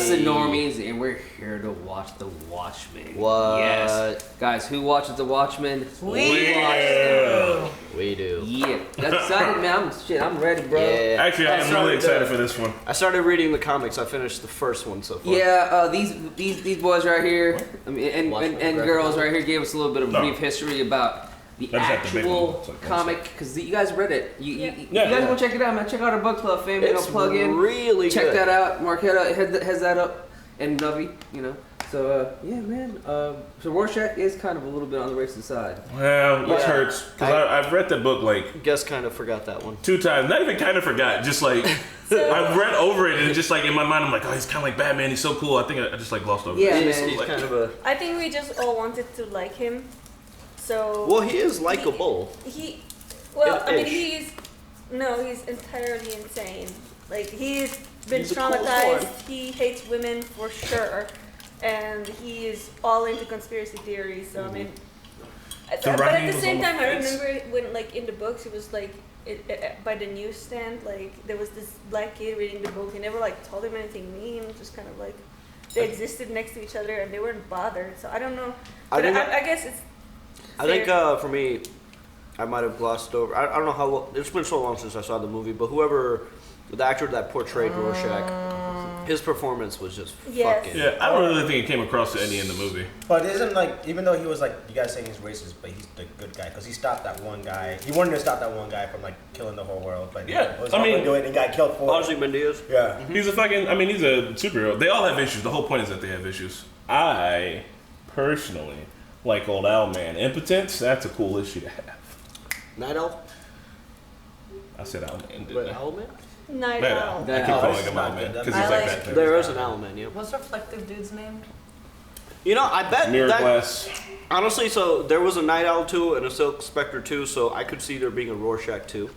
Us the Normies, and we're here to watch the Watchmen. What? Yes. Guys, who watches the Watchmen? We watch them. We do. Yeah. That's excited, man. I'm ready, bro. Yeah. Actually, I'm really excited for this one. I started reading the comics. I finished the first one so far. Yeah, these boys right here, I mean, and girls right here gave us a little bit of brief history about the actual comic, because you guys read it. You guys want to check it out, man. Check out our book club, fam. It's plug in. really check good. that out. Marquetta has that up, and Nuvi, you know. So yeah, man. So Rorschach is kind of a little bit on the racist side. Well, which hurts because I've read the book like. Guess kind of forgot that one 2 times. Not even kind of forgot. Just like I've read over it and just like in my mind I'm like, oh, he's kind of like Batman. He's so cool. I think I just like glossed over. Yeah, it. man. He's like, kind of a. I think we just all wanted to like him. So. Well, he is likable. Well, I mean, he's entirely insane. Like he's been traumatized. He hates women for sure. And he is all into conspiracy theories. So I mean, but at the same time, I remember when, like, in the books, it was like by the newsstand, like there was this black kid reading the book. He never like told him anything mean. Just kind of like they existed next to each other and they weren't bothered. So I don't know. But I guess it's. I think for me, I might have glossed over. I don't know how long. It's been so long since I saw the movie, but the actor that portrayed Rorschach, his performance was just fucking. Yeah, I don't really think it came across to Eddie in the movie. But isn't like, even though he was like, you guys saying he's racist, but he's the good guy because he stopped that one guy. He wanted to stop that one guy from like killing the whole world. But I mean, do it and he got killed for it. Ozymandias. Yeah. He's a fucking. I mean, he's a superhero. They all have issues. The whole point is that they have issues. I personally like Old Owlman. Impotence. That's a cool issue to have. Night Owl. I said Owlman. Wait, Owlman? Night Night Owl. Owl. I keep calling him Owlman because he's I like like- that. There is an Owlman, yeah. What's Reflective Dude's name? You know, I bet Mirror that. Glass. Honestly, so there was a Night Owl 2 and a Silk Spectre 2, so I could see there being a Rorschach 2.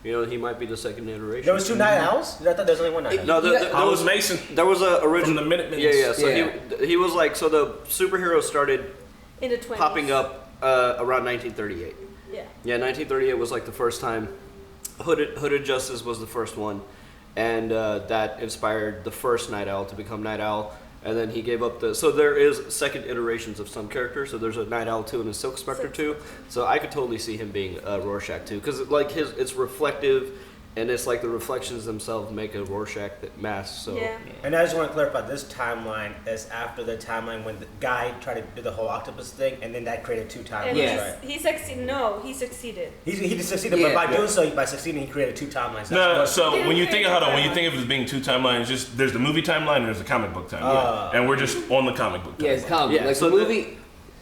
You know, he might be the second iteration. There was 2 Night Owls? I thought there was only one Night Owl. No, there Hollis was Mason. There was a original. From the Minutemen. Yeah. So Yeah. he was like, so the superheroes started In the 20s. popping up around 1938. Yeah. Yeah, 1938 was like the first time. Hooded Justice was the first one, and that inspired the first Night Owl to become Night Owl. And then he gave up so there is second iterations of some characters. So there's a Night Owl 2 and a Silk Spectre 2. So I could totally see him being Rorschach 2 because like it's reflective. And it's like the reflections themselves make a Rorschach mask. So. Yeah. And I just want to clarify, this timeline is after the timeline when the guy tried to do the whole octopus thing, and then that created 2 timelines, And right? he succeeded. No, he succeeded. He just succeeded, Yeah. but by doing so, by succeeding, he created 2 timelines. No, so Yeah, when you yeah, think yeah, when you yeah. think of it as being 2 timelines, just there's the movie timeline and there's the comic book timeline, and we're just on the comic book timeline. Yeah, it's comic. Yeah, Like so the movie.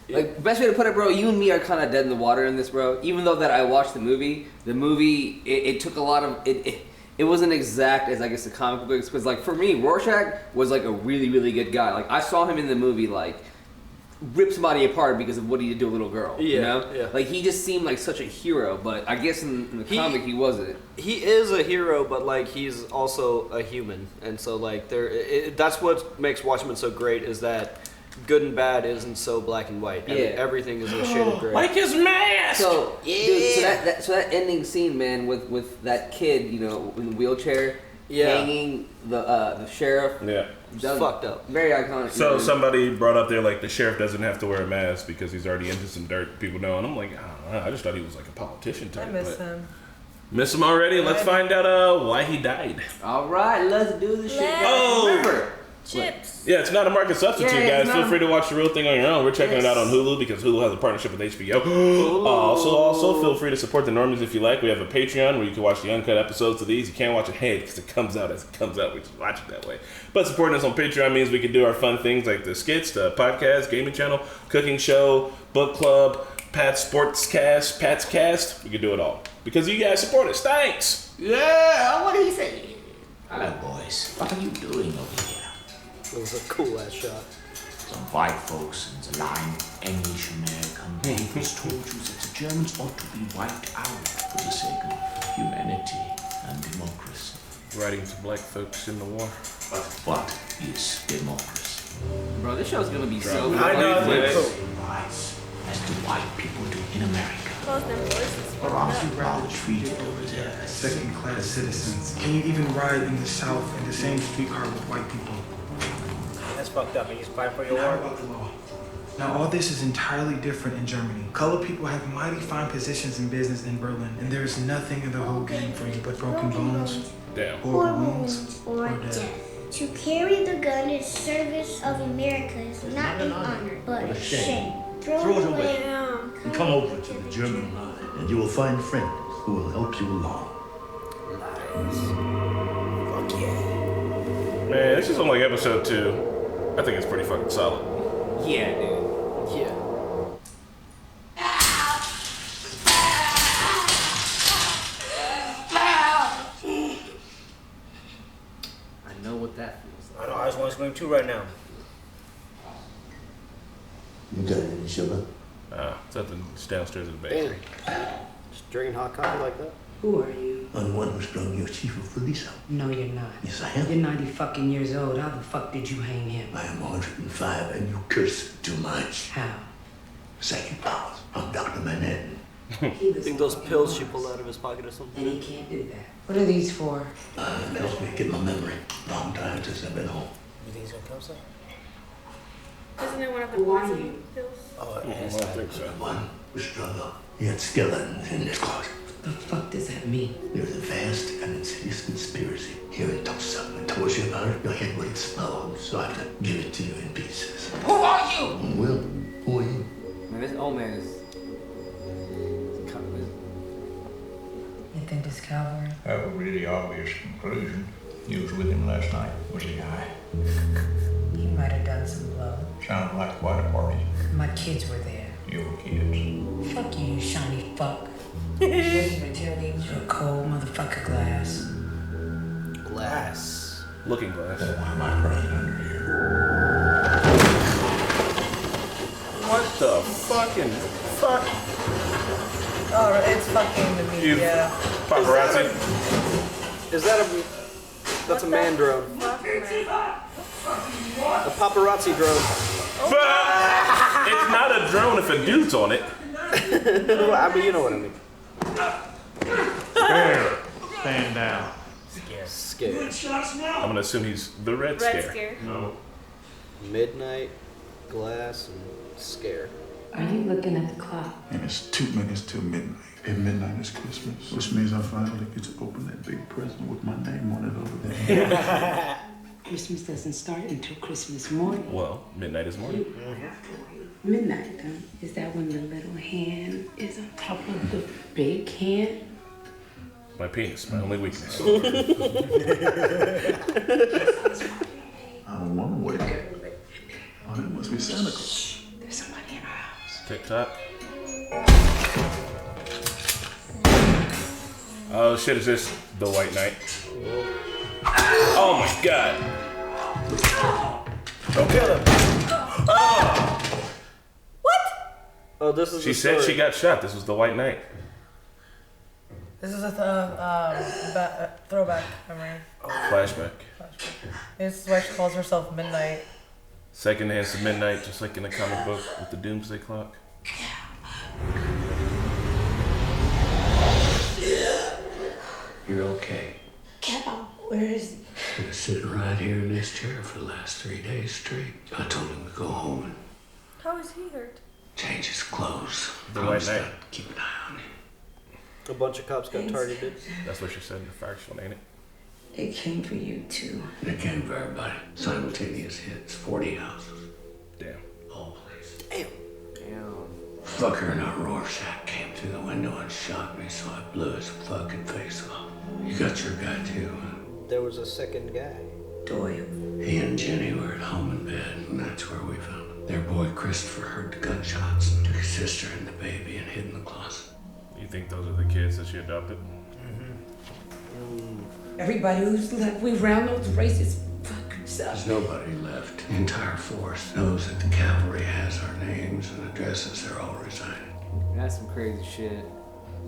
Like best way to put it, bro. You and me are kind of dead in the water in this, bro. Even though that I watched the movie, it took a lot of it. It wasn't exact as I guess the comic book because like for me, Rorschach was like a really really good guy. Like I saw him in the movie like rip somebody apart because of what he did to a little girl. Yeah, you know? yeah. Like he just seemed like such a hero, but I guess in the comic he wasn't. He is a hero, but like he's also a human, and so like that's what makes Watchmen so great is that good and bad isn't so black and white. I mean, everything is a shade of gray. Like his mask. So, dude, so that ending scene, man, with that kid, you know, in the wheelchair, hanging the sheriff. Yeah. It's fucked up. Very iconic. So man. somebody brought up there like the sheriff doesn't have to wear a mask because he's already into some dirt. People know, and I'm like, I don't know. I just thought he was like a politician type. I miss him. Miss him already. Let's find out why he died. All right, let's do the shit. Oh! Remember, Chips. Yeah, it's not a market substitute, Yeah, guys. Feel free to watch the real thing on your own. We're checking it out on Hulu because Hulu has a partnership with HBO. Also, feel free to support the Normies if you like. We have a Patreon where you can watch the uncut episodes of these. You can't watch it ahead because it comes out as it comes out. We just watch it that way. But supporting us on Patreon means we can do our fun things like the skits, the podcast, gaming channel, cooking show, book club, Pat's Sports Cast, Pat's Cast. We can do it all because you guys support us. Thanks. Yeah, what do you say? Hello, boys. What are you doing over here? It was a cool ass shot. Some white folks in the line, English American papers told you that the Germans ought to be wiped out for the sake of humanity and democracy. Writing to black folks in the war. But what is democracy? bro, this show's gonna be so good. I know, it's Same rights as the white people do in America. Close them voices. Or are you rather treated over there as second-class citizens. Can you even ride in the South in the same streetcar with white people? fucked up and he's fighting for your Now war. about the law. Now, all this is entirely different in Germany. Colored people have mighty fine positions in business in Berlin, and there is nothing in the whole game for you but broken bones, Damn. horrible wounds, or death. To carry the gun in service of America is not an honor, but a shame. Throw it away. Damn. Come over to the German line, and you will find friends who will help you along. Fuck yeah. Man, this is only like episode 2. I think it's pretty fucking solid. Yeah, dude. Yeah. I know what that feels I like. know, I just want to scream too right now. You got any sugar? Something's downstairs in the Damn. bakery. Just drinking hot coffee like that? Who are you? I'm the one who strung your chief of police out. No, you're not. Yes, I am. You're 90 fucking years old. How the fuck did you hang him? I am 105, and you curse too much. How? Second powers. I'm Dr. Manhattan. He I was think those fucking pills she Mars. pulled out of his pocket or something. And he can't do that. What are these for? It helps me get my memory. Long time since I've been home. You think he's gonna kill himself? Isn't it one of the Who are poison you? pills? Oh, I don't think so. One was strung up. He had skeletons in his closet. The fuck does that mean? There's a vast and insidious conspiracy here in Tulsa. I told you about it, your head would explode, so I have to give it to you in pieces. Who are you? Will, who are you? Man, this old man is kind of. You think this cowboy? Have a really obvious conclusion. You was with him last night, was he high? He might have done some blow. Sounds like quite a party. My kids were there. Your kids. Fuck you, you shiny fuck. What did you tell you? You're a cold motherfucker glass. Glass. Looking glass. Why am I crying under here? What the fucking fuck? Oh, it's fucking the You media. paparazzi. Is that a... That's a man drone. A paparazzi drone. It's not a drone if a dude's on it. I mean, you know what I mean. Stand down. Scared. I'm gonna assume he's the Red Red Scare. Scare. No. Midnight, glass, and scare. Are you looking at the clock? And it's 2 minutes till midnight. And midnight is Christmas, which means I finally get to open that big present with my name on it over there. Christmas doesn't start until Christmas morning. Well, midnight is morning. Midnight, huh? Is that when the little hand is on top of the big hand? My penis, my only weakness. I don't want to wake up. Oh, that must be Santa Claus. There's somebody in our house. TikTok. Oh shit, is this the White Knight? Oh my god. Don't kill him. Oh, this is She the said story. she got shot. This was the White Knight. This is a throwback memory. Flashback. This is why she calls herself Midnight. Second dance of midnight, just like in the comic book with the doomsday clock. You're okay. Cal, where is he? He was sitting right here in this chair for the last 3 days straight. I told him to go home and How is he hurt? change his clothes. The Promised White Knight. I'd keep an eye on him. A bunch of cops got targeted. That's what she said in the faction, ain't it? It came for you, too. And it came for everybody. Simultaneous hits, 40 houses. Damn. All places. Damn. Fucker in our Rorschach came through the window and shot me, so I blew his fucking face off. You got your guy too, huh? There was a second guy. Doyle. He and Jenny were at home in bed, and that's where we found him. Their boy Christopher heard the gunshots and took his sister and the baby and hid in the closet. You think those are the kids that she adopted? Everybody who's left, we round those racist fuckers up. There's nobody left. The entire force knows that the cavalry has our names and addresses. They're all resigning. That's some crazy shit.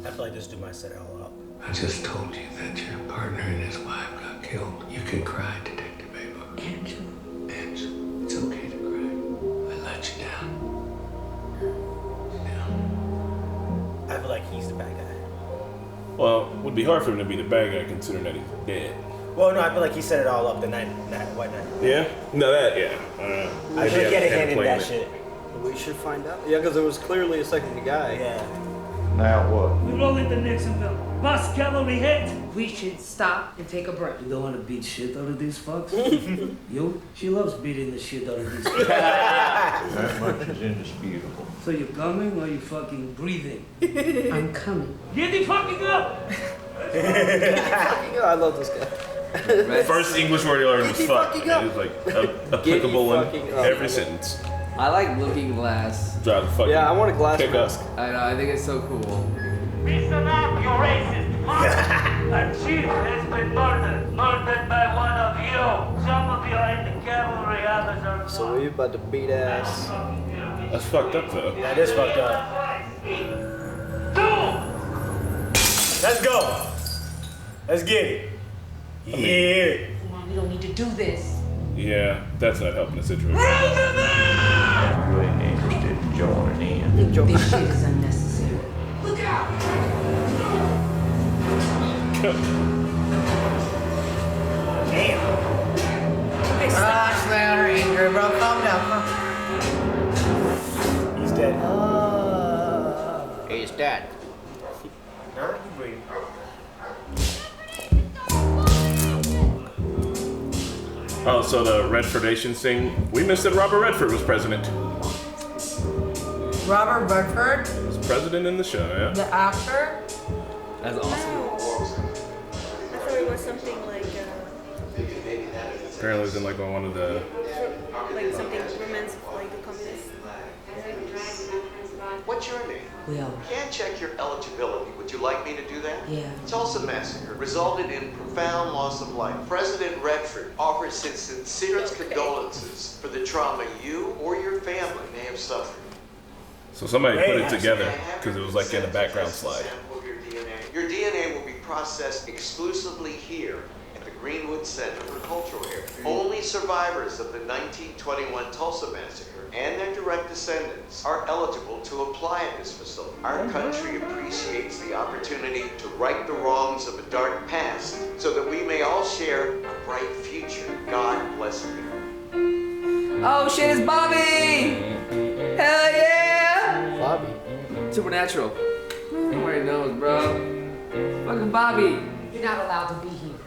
I feel like this dude might set it all up. I just told you that your partner and his wife got killed. You can cry, Detective Ava. Angela. Angela, it's okay to cry. I let you down. I feel like he's the bad guy. Well, it would be hard for him to be the bad guy considering that he's dead. Well, no, I feel like he set it all up the night, what night? Yeah? No, that, yeah. I feel like he had a hand in that shit. We should find out. Yeah, because it was clearly a second guy. Yeah. Now what? We roll into Nixonville. Bus cavalry hit. We should stop and take a break. You don't want to beat shit out of these fucks? You? She loves beating the shit out of these fucks. That much is indisputable. So you coming or you fucking breathing? I'm coming. Get the fucking up! I love this guy. First English word he learned was fuck. And it was like applicable in every sentence. I like Looking Glass. Drive the fucking Yeah, I want a glass pick mask. I know, I think it's so cool. Listen up, you racist fuck! Our chief has been murdered. Murdered by one of you. Some of you are in the cavalry, others are So we about to beat ass. That's fucked up though. That is fucked up. Let's go. Let's get it. Yeah. Come on, we don't need to do this. Yeah, that's not helping the situation. You ain't interested in joining in. This shit is unnecessary. Look out! Damn. Relax down, angry, bro. Calm down. He's dead. He's dead. No, he breathing. Oh, so the Redfordation thing. We missed that Robert Redford was president. Robert Redford, Was president in the show, yeah. the actor. That's awesome. No. I thought it was something like Apparently, it was in like one of the. something romance like the communist. What's your name? Will. Can't check your eligibility. Would you like me to do that? Yeah. Tulsa massacre resulted in profound loss of life. President Redford offers his sincerest condolences for the trauma you or your family may have suffered. So somebody put it together because it was like in a background slide. Your DNA will be processed exclusively here at the Greenwood Center for Cultural Heritage. Only survivors of the 1921 Tulsa massacre and their direct descendants are eligible to apply at this facility. Our country appreciates the opportunity to right the wrongs of a dark past so that we may all share a bright future. God bless America. Oh shit, it's Bobby! Hell yeah! Bobby. Supernatural. Everybody knows, bro. Fucking Bobby. You're not allowed to be here.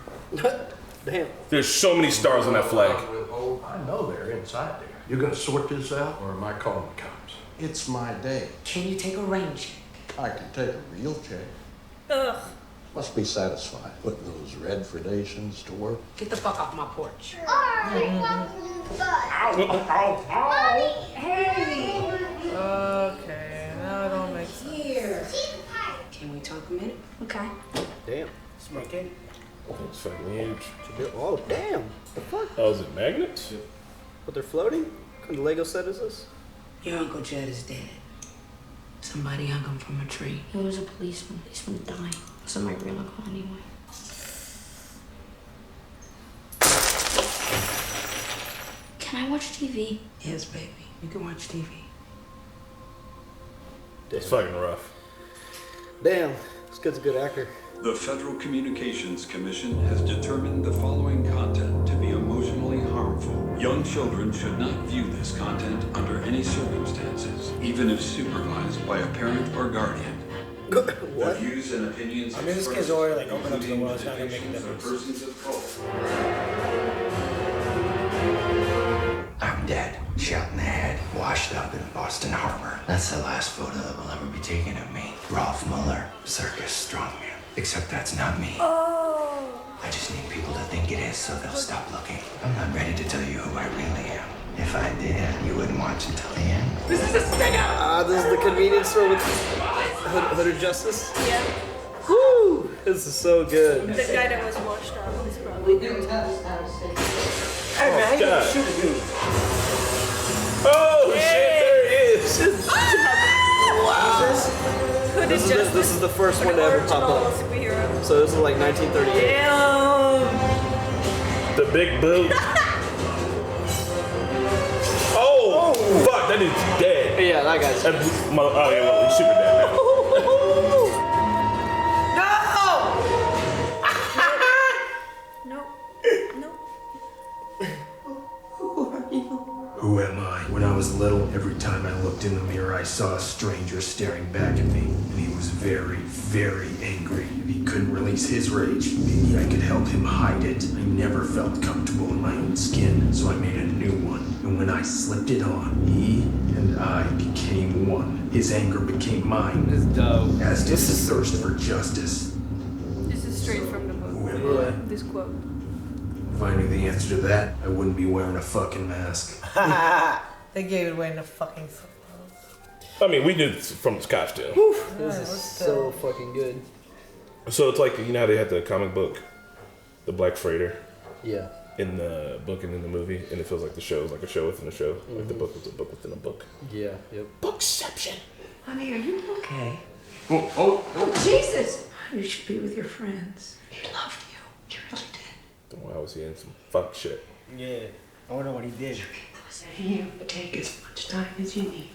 Damn. There's so many stars on that flag. I know they're inside there. You gonna sort this out, or am I calling the cops? It's my day. Can you take a rain check? I can take a real check. Ugh. Must be satisfied putting those Redfordations to work. Get the fuck off my porch. Hey. Okay, now it don't make sense. Here. Can we talk a minute? Okay. Damn. Smoking. It's fucking huge. Oh, damn. The fuck? Oh, is it magnets? But they're floating? What kind of Lego set is this? Your Uncle Jed is dead. Somebody hung him from a tree. He was a policeman. Policeman dying. Wasn't my real uncle anyway. Can I watch TV? Yes, baby. You can watch TV. It's fucking rough. Damn. This kid's a good actor. The Federal Communications Commission has determined the following content to be emotionally harmful. Young children should not view this content under any circumstances, even if supervised by a parent or guardian. The views and opinions I mean, this kid's already like open up to the world. It's not gonna make a difference. persons of color. I'm dead, shot in the head, washed up in Boston Harbor. That's the last photo that will ever be taken of me. Rolf Muller, circus strongman. Except that's not me. Oh. I just need people to think it is so they'll stop looking. I'm not ready to tell you who I really am. If I did, you wouldn't watch until the end. This is a stinger! This is the convenience store with Hooded Justice? Yeah. Woo! This is so good. The guy that was washed up is probably good. Hey man, he God. can shoot a dude. Oh shit, there it is. Wow. This is the first one to ever pop up. Superhero. So this is like 1938. Damn. The big boot. Oh, fuck, that dude's dead. Yeah, that guy's dead. Oh yeah, well, he's super dead now. No! Who am I? When I was little, every time I looked in the mirror, I saw a stranger staring back at me. And he was very, very angry. If he couldn't release his rage, maybe I could help him hide it. I never felt comfortable in my own skin, so I made a new one. And when I slipped it on, he and I became one. His anger became mine. This is dope. As did his thirst for justice. This is straight from the book. Who am I? This quote. If I knew the answer to that, I wouldn't be wearing a fucking mask. They gave it away in the fucking. I mean, we did it from the costume. This is so fucking good. So it's like, you know how they had the comic book, The Black Freighter? Yeah. In the book and in the movie, and it feels like the show is like a show within a show. Like the book was a book within a book. Yeah, yep. Bookception. Honey, are you okay? Oh, Jesus! You should be with your friends. He loved you. You really did. Why was he in some fuck shit? Yeah, I wonder what he did. Listen here, but take as much time as you need.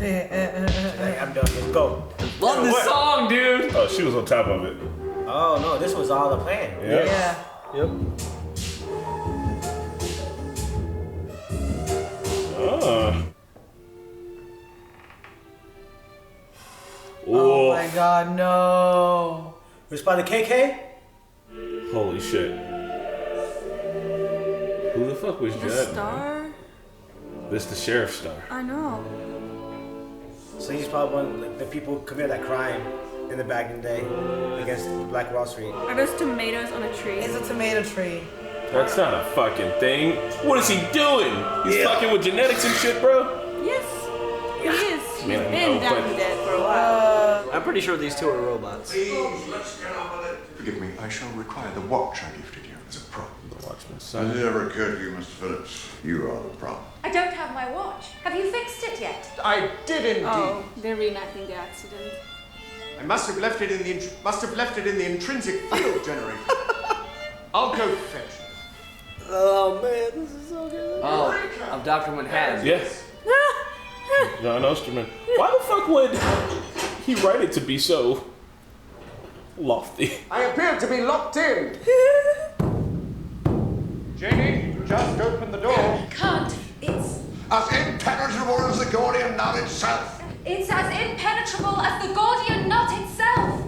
I'm done. Let's go. Love this song, dude. Oh, she was on top of it. Oh no, this was all the plan. Yeah. Yep. Oh my god, no. Was by the KK? Holy shit. Who the fuck was The Judd? star? This the sheriff's star. I know. So he's probably one of the people who committed that crime in the back in the day against Black Wall Street. Are those tomatoes on a tree? It's a tomato tree. That's not a fucking thing. What is he doing? He's fucking with genetics and shit, bro. Yes, he is. He's Man, I been know, down but- dead for a while. I'm pretty sure these two are robots. Forgive me, I shall require the watch I gifted you as a prop. The Watchmen. Has it ever occurred to you, Mr. Phillips? You are the prop. I don't have my watch. Have you fixed it yet? I did indeed. Oh, they're reenacting the accident. I must have left it in the intrinsic field generator. I'll go fetch it. Oh man, this is so good. Oh, of Dr. Manhattan. Yes. John Osterman. Why the fuck would he write it to be so lofty? I appear to be locked in. Janie, just open the door. Can't. It's As impenetrable as the Gordian knot itself. as impenetrable as the Gordian knot itself.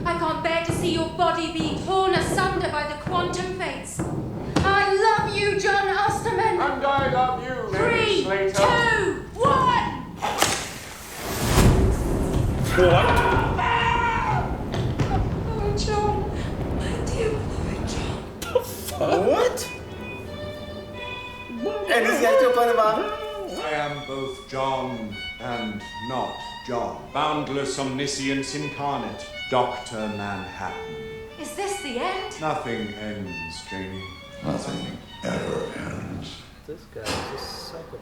I can't bear to see your body being torn asunder by the quantum fates. I love you, John Osterman. And I love you, Lady 3, 2, Slater. 1. What? Oh, John. My dear beloved John. What? And this guy still playing about? I am both John and not John. Boundless omniscience incarnate, Dr. Manhattan. Is this the end? Nothing ends, Janie. Nothing ever ends. This guy is a psychopath.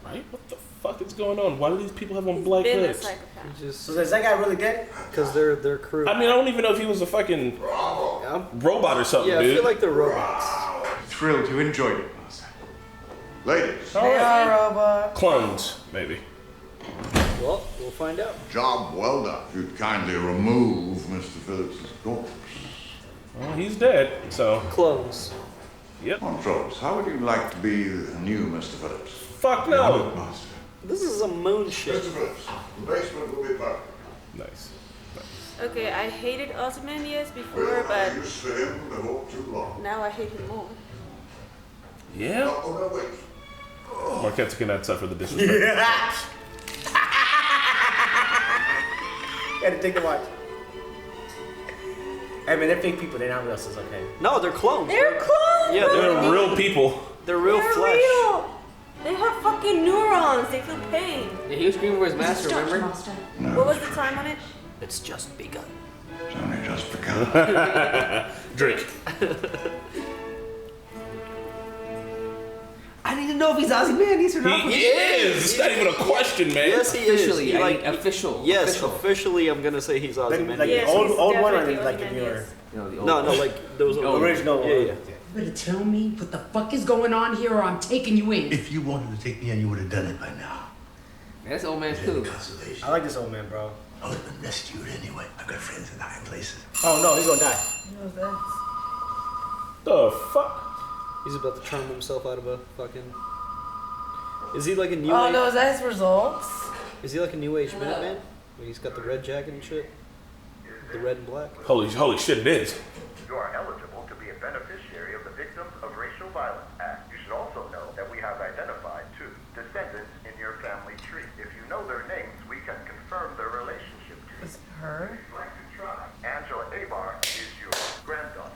Right? What the fuck is going on? Why do these people have on black Been a hoods? psychopath. So is that guy really dead? Because they're crew. I mean, I don't even know if he was a fucking robot or something, Yeah, I dude. feel like they're robots. Thrilled you enjoyed it, Master. Ladies. They are robots. Clones, maybe. Well, we'll find out. Job well done. If you'd kindly remove Mr. Phillips' corpse. Well, he's dead, so. Clones. Yep. Montrose, how would you like to be the new Mr. Phillips? Fuck no. Master. This is a moon shit. Mr. Phillips, the basement will be perfect. Nice. Okay, I hated Ozymandias before, Well, I but used to him before too long. now I hate him more. Yeah? Oh, no, wait. Marquette cannot suffer the disrespect. Yeah. Had to take the watch. I mean, they're fake people. They're not real, so it's okay. No, they're clones. They're clones! Yeah, They're real people. They're real They're flesh. real! They have fucking neurons. They feel pain. Yeah, he was screaming for his master, remember? What was the time on it? It's just begun. It's only just begun. Drink. I need to know if he's Ozymandias or not. He is! It's not even a question, man. Yes, he Officially, is. He, I like need official. Yes, official. officially, I'm gonna say he's Ozymandias. Like Yes, old he's one or definitely like the newer? Ozymandias. You know, the old No, one. like those The original one. Yeah. You better tell me what the fuck is going on here or I'm taking you in. If you wanted to take me in, you would have done it by now. Man, that's old man too. Consolation. I like this old man, bro. I would have been rescued anyway. I've got friends in high places. Oh no, he's gonna die. The fuck? He's about to charm himself out of a fucking... Is he like a new Oh age... no, is that his results? Is he like a new age Minuteman? Where he's got the red jacket and shit? The red and black? Holy shit, it is. You are eligible to be a beneficiary of the Victims of Racial Violence Act. You should also know that we have identified 2 descendants in your family tree. If you know their names, we can confirm their relationship to you. Is it her? If you'd like to try, Angela Abar is your granddaughter.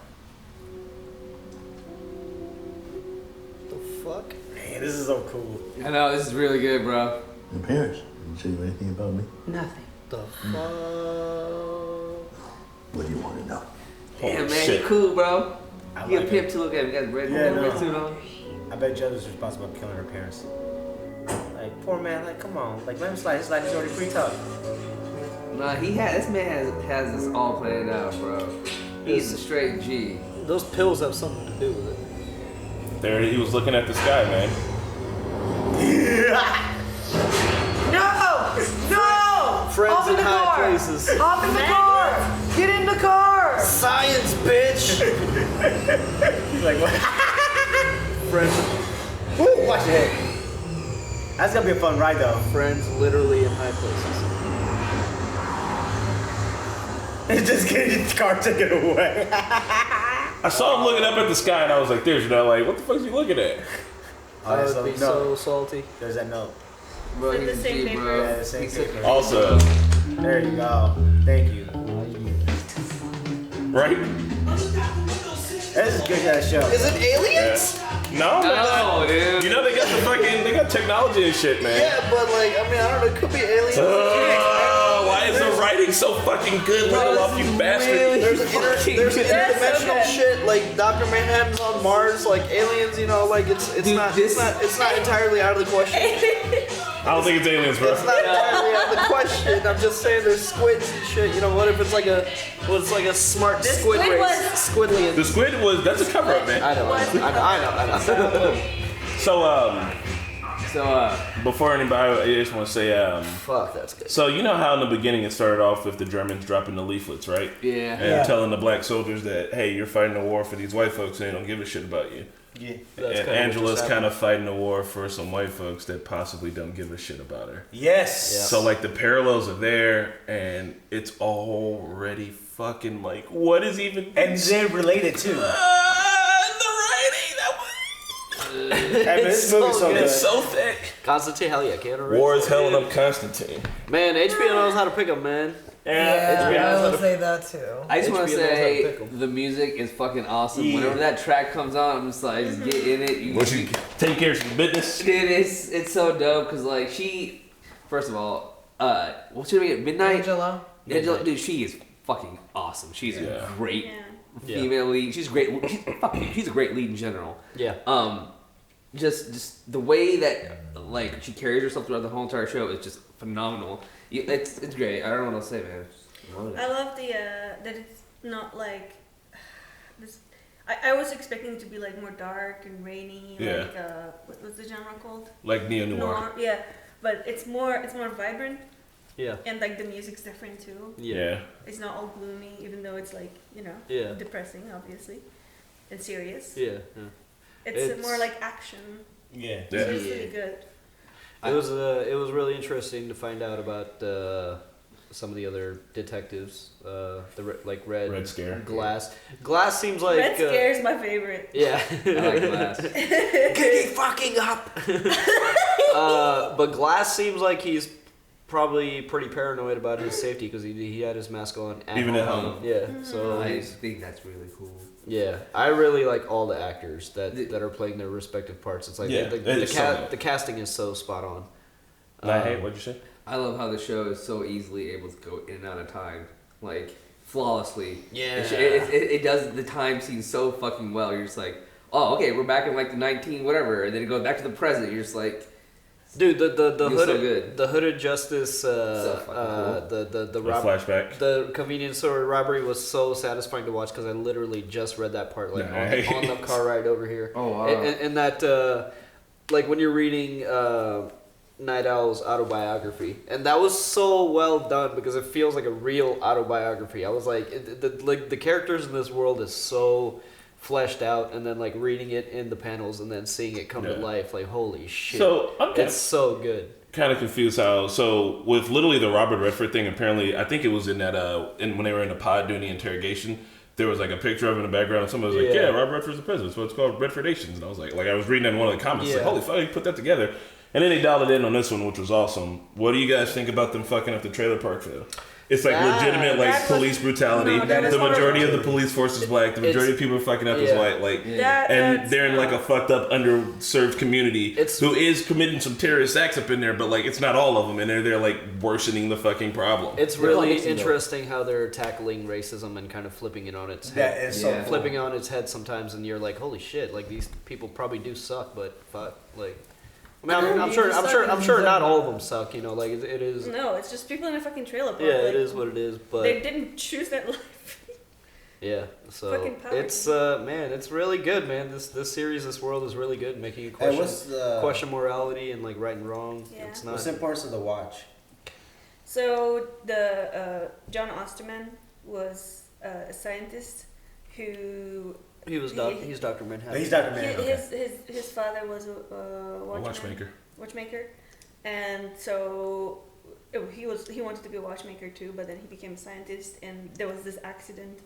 The fuck? Man, this is so cool. I know, this is really good, bro. Your parents didn't tell you anything about me? Nothing. The fuck? What do you want to know? Damn, man, shit. he cool, bro. I He a like pimp it. too. Look at him. He got red suit on. I bet Judge was responsible for killing her parents. Like, poor man, like, come on. Like, let him slide. His life is already pretty tough. Nah, this man has this all planned out, bro. He's a straight G. Those pills have something to do with it. There, he was looking at the sky, man. No! No! Friends Hop in in the high car. places. Hop in the car! Get in the car! Science, bitch! Like, what? Friends, Woo, watch your head. That's gonna be a fun ride, though. friends literally in high places. He's just getting his car taken away. I saw him looking up at the sky, and I was like, "There's no like, what the fuck is he looking at?" I would be so salty. There's that note. Bro, With he's the a same G, paper. bro. Yeah, the same He's paper. Also, There you go. Thank you. right? This is a good ass show. Is it aliens? No, No, dude. You know they got they got technology and shit, man. Yeah, but like, I mean, I don't know, it could be aliens. Why is the writing so fucking good? Little off, you bastard. There's interdimensional shit, like Dr. Manhattan's on Mars, like aliens, you know, like it's Dude, not entirely out of the question. I don't think it's aliens, bro. It's not entirely out of the question. I'm just saying there's squids and shit. You know, what if it's like a smart squid squid race? Squidlians. The squid that's a cover up, man. I know. So, before anybody, I just want to say, fuck, that's good. So, you know how in the beginning it started off with the Germans dropping the leaflets, right? Yeah. And telling the black soldiers that, hey, you're fighting a war for these white folks and they don't give a shit about you. Yeah. And Angela's kind of fighting a war for some white folks that possibly don't give a shit about her. Yes. Yeah. So, like, the parallels are there, and it's already fucking, like, what is even... And they're related, too. It's so good. It's so thick. Constantine, hell yeah, can't War is hell up Constantine. Man, HBO knows how to pick 'em, man. Yeah, I would say that too. I just want to HBO knows how to say pick 'em. the music is fucking awesome. Yeah. Whenever that track comes on, I'm just like, just get in it. What you take care of some business? Dude, it's so dope because like she, first of all, what's her name? Midnight. Angela, dude, she is fucking awesome. She's a great Yeah. female lead. She's great. She's a great lead in general. Yeah. Just the way that like she carries herself throughout the whole entire show is just phenomenal. It's great. I don't know what else to say, man. I love the that it's not like this. I was expecting it to be like more dark and rainy. Yeah. Like what's the genre called? Like neo-noir. Yeah, but it's more vibrant. Yeah. And like the music's different too. Yeah. It's not all gloomy, even though it's like depressing, obviously, and serious. Yeah. It's more like action. Yeah. It's really good. It was really interesting to find out about some of the other detectives. Red Scare. Glass. Glass seems like Red Scare is my favorite. Yeah. I like Glass. Get fucking up. But Glass seems like he's probably pretty paranoid about his safety because he had his mask on Even at home. Yeah. So I think that's really cool. Yeah, I really like all the actors that are playing their respective parts. It's like the casting is so spot on. What'd you say? I love how the show is so easily able to go in and out of time, like flawlessly. Yeah. It does the time scene so fucking well. You're just like, oh, okay, we're back in like the 19 whatever, and then it goes back to the present. You're just like, dude, the hooded justice, cool. the flashback, the convenience store robbery was so satisfying to watch because I literally just read that part on the car ride over here. Oh wow! And that like when you're reading Night Owl's autobiography, and that was so well done because it feels like a real autobiography. I was like, the characters in this world is so fleshed out, and then like reading it in the panels and then seeing it come to life, like holy shit. So it's so good. Kind of confused how with literally the Robert Redford thing. Apparently, I think it was in that when they were in the pod doing the interrogation, there was like a picture of him in the background, and someone was like, "Yeah, Robert Redford's the president, so it's called Redfordations." And I was like I was reading that in one of the comments, like, "Holy fuck, you put that together!" And then they dialed it in on this one, which was awesome. What do you guys think about them fucking up the trailer park fail? It's like legitimate police brutality. The majority of the police force is black. The majority of people are fucking up is white. And they're in like a fucked up, underserved community who is committing some terrorist acts up in there, but like it's not all of them, and they're like worsening the fucking problem. It's really interesting how they're tackling racism and kind of flipping it on its head. That is so cool. Flipping it on its head sometimes, and you're like, holy shit! Like these people probably do suck, but fuck, like. I mean, I'm sure not all of them suck, you know, like it is. No, it's just people in a fucking trailer park. Yeah, it is what it is, but they didn't choose that life. Yeah, so it's man, it's really good, man. This series, this world is really good, making you question morality and like right and wrong. Yeah. What's the importance of the watch? So the John Osterman was a scientist who. He's Dr. Manhattan. He's Dr. Manhattan. His father was a watchmaker, and so he wanted to be a watchmaker too. But then he became a scientist, and there was this accident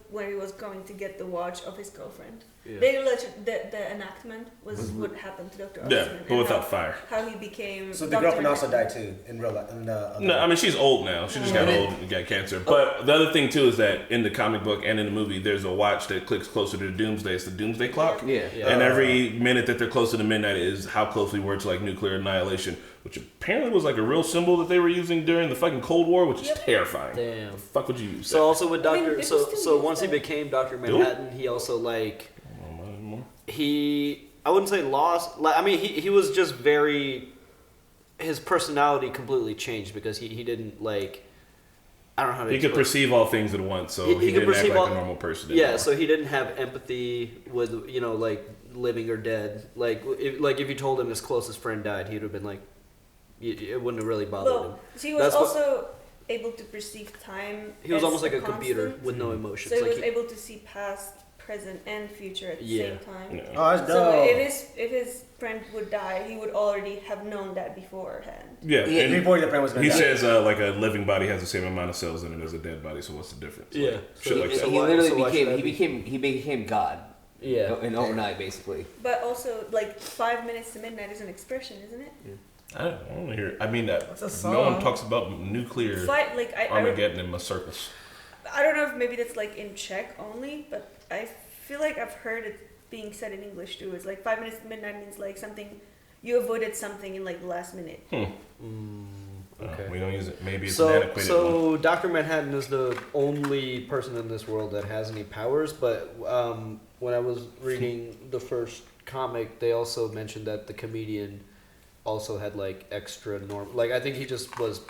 where he was going to get the watch of his girlfriend. Yeah. The enactment was what happened to Dr. Osterman. Yeah, but without fire. How he became. So the girlfriend also died too in real life. No, I mean she's old now. She just got old and got cancer. But the other thing too is that in the comic book and in the movie, there's a watch that clicks closer to Doomsday. It's the Doomsday clock. Yeah. And every minute that they're closer to midnight is how close we were to like nuclear annihilation, which apparently was like a real symbol that they were using during the fucking Cold War, which is terrifying. Damn. The fuck would you use? So also with Dr. So once he became Dr. Manhattan, he also like. I wouldn't say lost. Like, I mean, he was just his personality completely changed because he didn't like. I don't know how to. He could perceive all things at once, so he didn't act like a normal person anymore. Yeah, so he didn't have empathy with like living or dead. Like if you told him his closest friend died, he'd have been like, it wouldn't have really bothered him. So he was also able to perceive time. He was almost like a computer with no emotions. So he was able to see past, present, and future at the same time. Yeah. Oh, that's so dope. if his friend would die, he would already have known that beforehand. Yeah, and before the friend was going to die. He says like a living body has the same amount of cells in it as a dead body. So what's the difference? Yeah, like, shit like that. He literally became God. Yeah, and overnight basically. But also, like 5 minutes to midnight is an expression, isn't it? Yeah. I don't want to hear it. I mean, no one talks about nuclear Armageddon in my circles. I don't know if maybe that's like in Czech only, but I feel like I've heard it being said in English too. It's like 5 minutes to midnight means like something you avoided something in like the last minute. Okay. We don't use it. Maybe it's an antiquated one. So Dr. Manhattan is the only person in this world that has any powers. But when I was reading the first comic, they also mentioned that the comedian also had like extra normal. Like I think he just was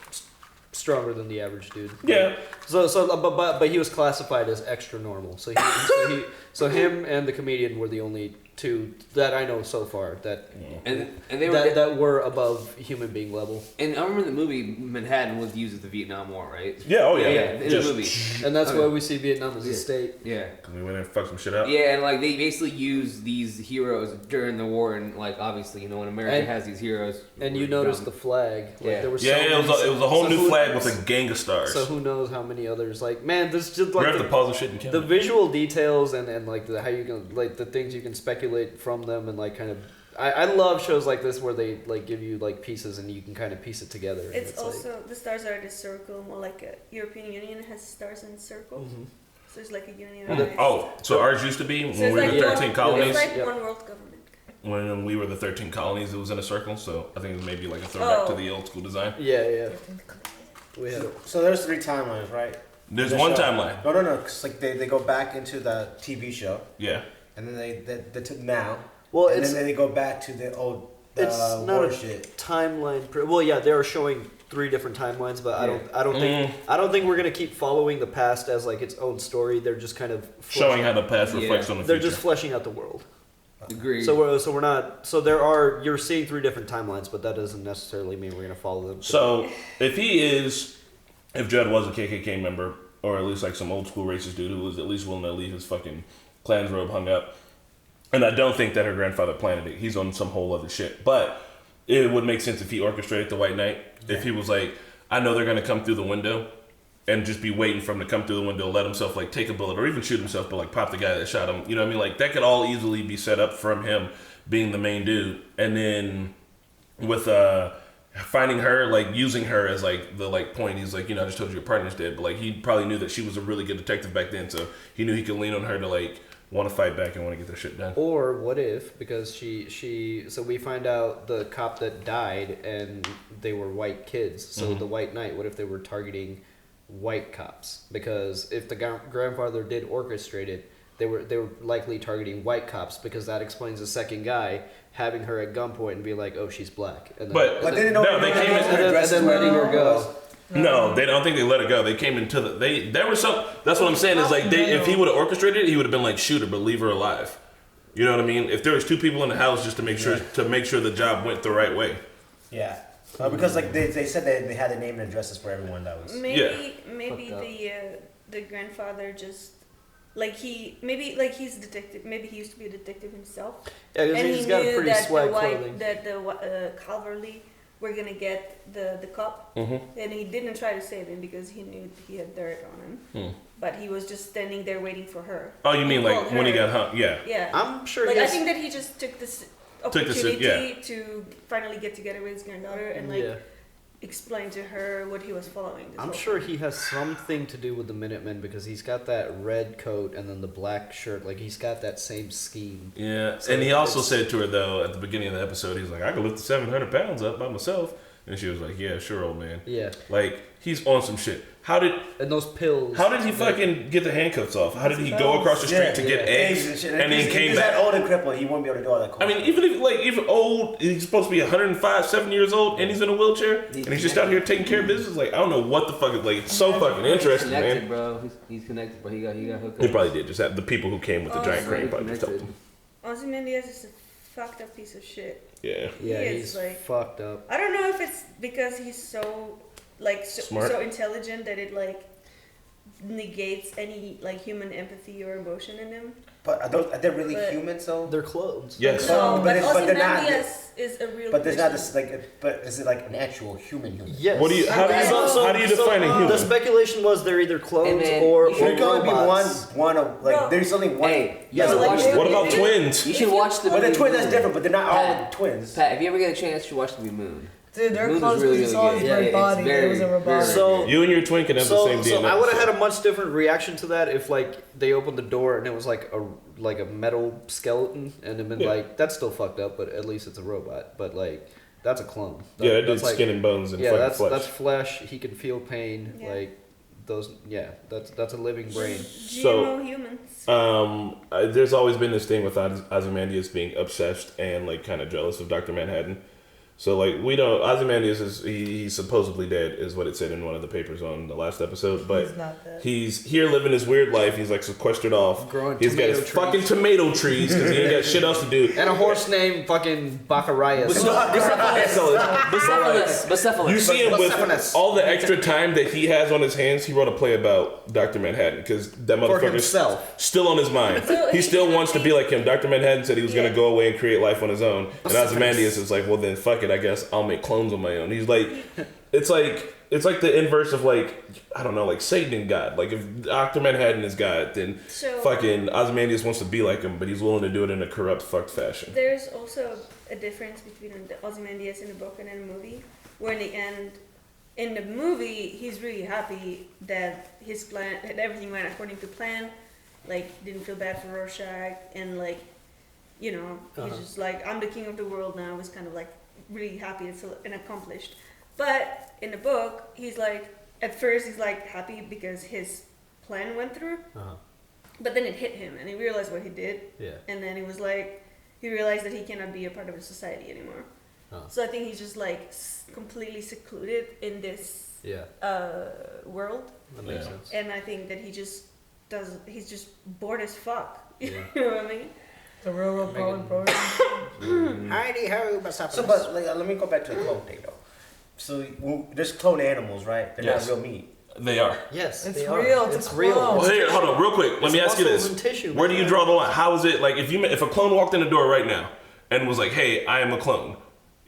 stronger than the average dude. Yeah. But he was classified as extra normal. So him and the comedian were the only two that I know so far that that were above human being level. And I remember the movie Manhattan was used at the Vietnam War, right? Yeah. Oh yeah. In the movie, and that's why we see Vietnam as a state. Yeah. Because we went and fucked some shit up. Yeah, and like they basically used these heroes during the war, and like obviously when America has these heroes. And you notice the flag. Like, there was it was a whole new flag with a gang of stars. So who knows how many others? Like man, there's just like we have to pause the shit and count. The visual details and like how you can like the things you can speculate from them and like kind of. I love shows like this where they like give you like pieces and you can kind of piece it together. It's also the stars are in a circle, more like a European Union has stars in circles. Mm-hmm. So it's like a union. So ours used to be when we were the 13 colonies. It's like one world government. When we were the 13 colonies, it was in a circle. So I think it was maybe like a throwback to the old school design. Yeah. We had so there's 3 timelines, right? There's one timeline. No. Cause like they go back into the TV show. Yeah. And then they to now. Well, and then they go back to the old. It's not a shit. timeline. Well, yeah, they are showing 3 different timelines, but I don't think we're gonna keep following the past as like its own story. They're just kind of showing how the past reflects on the future. They're just fleshing out the world. Agreed. So we're not. So you're seeing 3 different timelines, but that doesn't necessarily mean we're gonna follow them. So if Judd was a KKK member, or at least like some old school racist dude who was at least willing to leave his fucking Klan's robe hung up. And I don't think that her grandfather planted it. He's on some whole other shit. But it would make sense if he orchestrated the White Knight. Yeah. If he was like, I know they're going to come through the window, and just be waiting for him to come through the window, let himself like take a bullet, or even shoot himself, but like pop the guy that shot him. You know what I mean? Like that could all easily be set up from him being the main dude. And then with finding her, like using her as like the like point, he's like, you know, I just told you your partner's dead, but like he probably knew that she was a really good detective back then, so he knew he could lean on her to like want to fight back and want to get their shit done. Or what if, because so we find out the cop that died and they were white kids, so the White Knight, what if they were targeting white cops? Because if the grandfather did orchestrate it, they were likely targeting white cops, because that explains the second guy having her at gunpoint and be like, oh, she's black. And then, but and they then, didn't know. They came in and then letting her go. No, they don't think they let her go. They came into there was some. That's what I'm saying is like if he would have orchestrated it, he would have been like, shoot her, but leave her alive. You know what I mean? If there was 2 people in the house, just to make sure the job went the right way. Yeah. Because like they said that they had the name and addresses for everyone that was. Maybe the grandfather just like he's a detective. Maybe he used to be a detective himself. Yeah, because he's got a pretty swag clothing. That the Calverley were gonna get the cop, and he didn't try to save him because he knew he had dirt on him. But he was just standing there waiting for her. Oh, you mean like when he got hung? Yeah. Yeah. I'm sure. Like I think that he just took this opportunity to finally get together with his granddaughter and explain to her what he was following. I'm sure he has something to do with the Minutemen, because he's got that red coat and then the black shirt. Like he's got that same scheme. Yeah, so, and he also said to her though at the beginning of the episode, he's like, I could lift the 700 pounds up by myself, and she was like, yeah, sure, old man. Yeah, like he's on some shit. And those pills? How did he fucking get the handcuffs off? How did he go across the street to get eggs and then came back? He's that old and crippled. He won't be able to do all that. I mean, even old, he's supposed to be 105, 7 years old, and he's in a wheelchair, and he's just out here taking care of business. Like I don't know what the fuck is like. It's so fucking interesting, man. Bro. He's connected, bro. He got hooked up. He probably did. Just have the people who came with the giant crane probably just helped him. Ozymandias is a fucked up piece of shit. Yeah. Yeah, he's like fucked up. I don't know if it's because he's so intelligent that it like negates any like human empathy or emotion in him. But are they really humans though? They're clones. Yes. No, but they're not. Is a real. But there's not this like. But is it like an actual human? Yes. How do you define a human? The speculation was they're either clones or there can only be robots. one of like. There's only one. Hey, what about twins? You should watch the. But movie the twins, that's Moon. different. But they're not all twins. Pat, if you ever get a chance, you should watch the movie Moon. Dude, they're Moon close is really, because really his good. body. It was a robot. So you and your twin can have the same DNA. So I would have had a much different reaction to that if like they opened the door and it was like a metal skeleton, and it'd been like, that's still fucked up, but at least it's a robot. But like that's a clone. Yeah, it did skin and bones and that's flesh. That's flesh. He can feel pain. Yeah. Like those. Yeah, that's a living brain. GMO humans. There's always been this thing with Ozymandias being obsessed and like kind of jealous of Dr. Manhattan. So like we don't. Ozymandias he's supposedly dead, is what it said in one of the papers on the last episode. But he's not dead. He's here living his weird life. He's like sequestered off. He's got his fucking tomato trees because he ain't got shit else to do. And a horse named fucking Bacarias. Bucephalus. You see him with all the extra time that he has on his hands. He wrote a play about Dr. Manhattan because that motherfucker's still on his mind. He still wants to be like him. Dr. Manhattan said he was going to go away and create life on his own. And Ozymandias is like, well then fuck it. I guess I'll make clones on my own. He's like, it's like the inverse of like, I don't know, like Satan and God. Like if Dr. Manhattan is God, then fucking Ozymandias wants to be like him, but he's willing to do it in a corrupt, fucked fashion. There's also a difference between the Ozymandias in the book and in the movie, where in the end, in the movie, he's really happy that his plan, that everything went according to plan. Like, didn't feel bad for Rorschach, and like, you know, he's just like, I'm the king of the world now. Was kind of like really happy and accomplished. But in the book, he's like, at first he's like happy because his plan went through, but then it hit him and he realized what he did. Yeah. And then he was like, he realized that he cannot be a part of the society anymore. So I think he's just like completely secluded in this world. That makes sense. And I think that he's just bored as fuck. Yeah. You know what I mean? The railroad program. Heidi ho, so, but like, let me go back to the clone thing though. So there's clone animals, right? They're not real meat. They are. Yes, It's they real. are. It's a real. clone. Well, here, hold on, real quick. Let me ask you muscles this: and tissue, where do you man. draw the line? How is it like if a clone walked in the door right now and was like, "Hey, I am a clone,"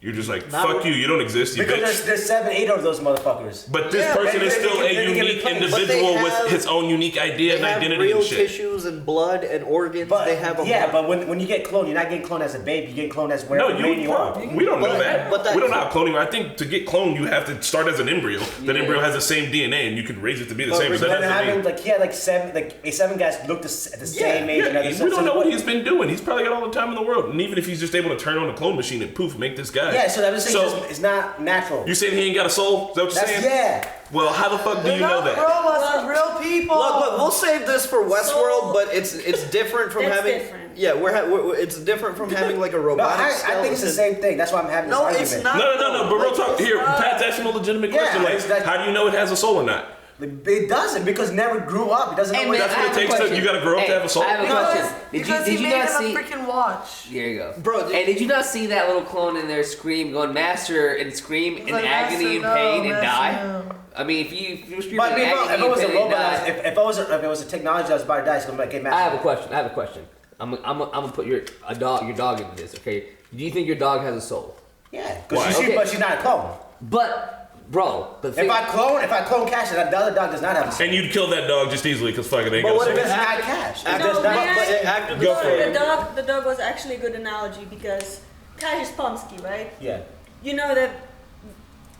you're just like, "Fuck you, you don't exist, you because bitch." there's 7, 8 of those motherfuckers. But this person is still a unique individual with his own unique idea and identity real and shit. tissues and blood and organs. They have but when you get cloned, you're not getting cloned as a baby. You get cloned as where you are. We don't know that. We don't know how cloning. I think to get cloned, you have to start as an embryo. That embryo has the same DNA, and you can raise it to be the same. But that doesn't mean he had 7 guys look the same age. Yeah, we don't know what he's been doing. He's probably got all the time in the world, and even if he's just able to turn on the clone machine and poof, make this guy. Yeah, so that was saying it's not natural. You saying he ain't got a soul? Is that what you're saying? Yeah. Well, how the fuck do you know that? Robots are real people. Look, we'll save this for Westworld, but it's different from having. Different. Yeah, it's different from having like a robotic. I think it's the same thing. That's why I'm having this argument. It's not. No. But real talk. Here, Pat's asking a legitimate question. Like, how do you know it has a soul or not? It doesn't because it never grew up. It doesn't know what that's what it takes to. You gotta grow up to have a soul. I have a question. Because Did he you made not him see? a freaking watch. There you go, bro. And did you not see that little clone in there scream, going master and scream in like, agony and Master, pain no, and Master, die? no. I mean, if you were screaming But in if agony it was a and pain and robot, die. if it was a technology that was about to die, it's gonna be like, hey, Master. I have a question. I'm gonna put your dog into this. Okay? Do you think your dog has a soul? Yeah, but she's not a clone. But bro, if I clone Cash, the other dog does not have a soul. And you'd kill that dog just easily because fuck it ain't But got a what soul. if it's not Cash? The dog was actually a good analogy because Cash is Pomsky, right? Yeah. You know that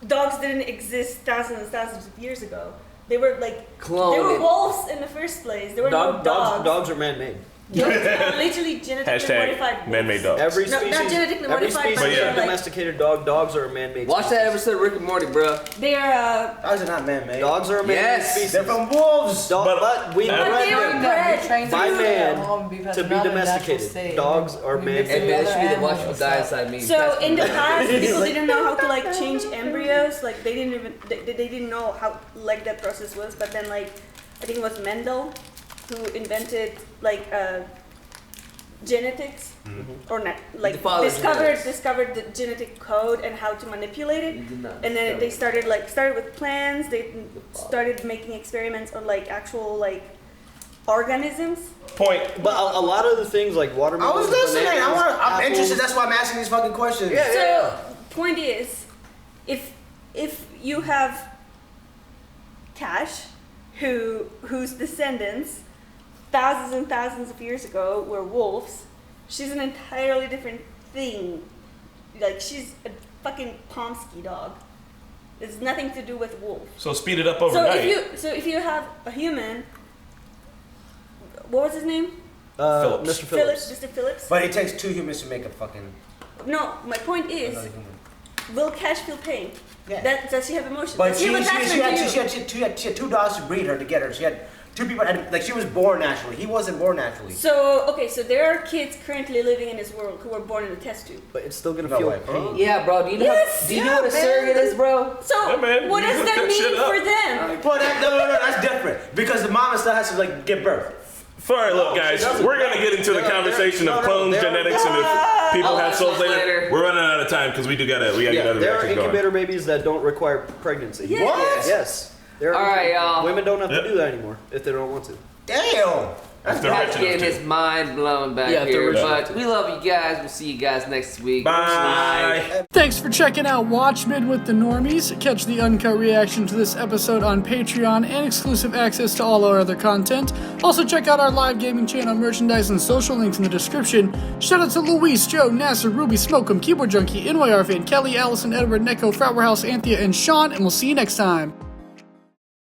dogs didn't exist thousands and thousands of years ago. They were like cloned. They were wolves in the first place. There were no dogs. Dogs are man-made. Literally genetically modified. Man-made dogs. Every No, species, not genetically every modified, species but of domesticated dogs are a man-made. Watch that episode of Rick and Morty, bro. They're dogs are not man-made. Dogs are a man-made species. They're from wolves. But we they were bred by man to be domesticated. Dogs are man-made. And that should be the watch will die inside me. So in the past, people didn't know how to like change embryos. Like they didn't know how like that process was. But then like I think it was Mendel who invented like genetics or not like discovered the genetic code and how to manipulate it. And then they started with plants. They started making experiments on like actual like organisms. But a lot of the things like watermelon. I was listening. Bananas, I'm apples, interested. That's why I'm asking these fucking questions. So point is, if you have Cash, whose descendants thousands and thousands of years ago were wolves, she's an entirely different thing. Like she's a fucking Pomsky dog. It's nothing to do with wolf. So speed it up overnight. So if you have a human, what was his name? Mr. Phillips. Mr. Phillips. But it takes 2 humans to make a fucking. No, my point is, will Cash feel pain? Yeah. Does she have emotions? But Does she have attachment to you? had 2 dogs to breed her to get her. She had 2 people. Like she was born naturally. He wasn't born naturally. So there are kids currently living in this world who were born in a test tube. But it's still gonna feel pain. Yeah, bro. Do you know what a surrogate is, bro? So what does that mean for them? Well, no, that's different because the mama still has to like give birth. Sorry, look, guys, we're gonna get into the conversation of clones, genetics, and if people have souls later. We're running out of time because we gotta get other there are reactions incubator babies that don't require pregnancy. Yes. What? Yes. All right, y'all. Women don't have to do that anymore if they don't want to. Damn. Pat's getting his mind blown back here, but we love you guys. We'll see you guys next week. Bye. Thanks for checking out Watchmen with the Normies. Catch the uncut reaction to this episode on Patreon and exclusive access to all our other content. Also check out our live gaming channel, merchandise, and social links in the description. Shout out to Luis, Joe, Nasser, Ruby, Smoke'em, Keyboard Junkie, NYR Fan, Kelly, Allison, Edward, Neko, Flowerhouse, Anthea, and Sean, and we'll see you next time.